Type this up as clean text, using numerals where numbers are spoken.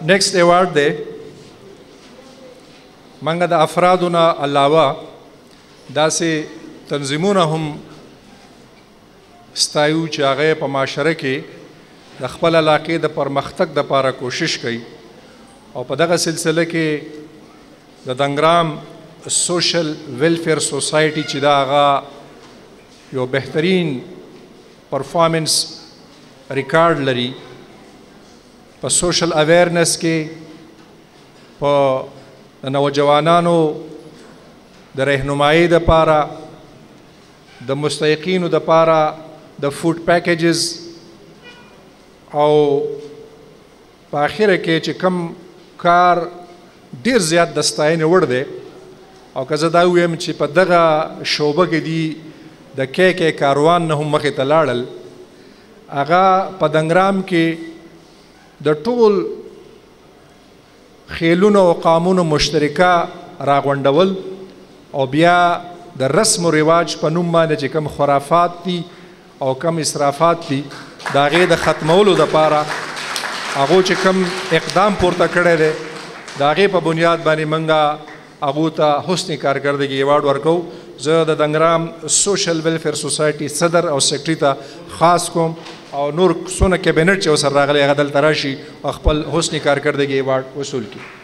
نیکسٹ ایوارڈ دی منګه د افرادو نه علاوه داسې تنظیمونه هم ستایو چې هغه په معاشره کې د خپل علاقې د پرمختګ دپاره کوشش کوي او په دغه سلسله کې د دنگرام سوشل ویلفیر سوسایټي چې دا هغه یو بهترین پرفارمنس ریکارډ لري په سوشل اویرنس کې په د نوجوانانو د رهنمایي دپاره د مستحقینو دپاره د فوډ پیکیجز او په اخره کې چې کم کار ډیر زیات د ستاینې وړ دی او که زه دا ووایم چې په دغه شعبه کې دي د کې کاروان نه هم مخې ته لاړل هغه په دنګرام کې د ټول خیلونو او قامونو مشترکه راغونډول او بیا د رسم و رواج په نوم باندې چې کم خرافات دي او کم اسرافات دي د هغې د ختمولو دپاره هغو چې کم اقدام پورته کړی دی د هغې په بنیاد باندې موږ هغو ته حسن کارکردگی ایوارډ ورکوو زه د دنګرام سوشل ویلفیر سوسایټي صدر او سیکرټري ته خاص کوم او نور څونه کابینټ چې ورسره راغلی هغه دلته راشي او خپل حسن کارکردگی ایوارډ وصول کړي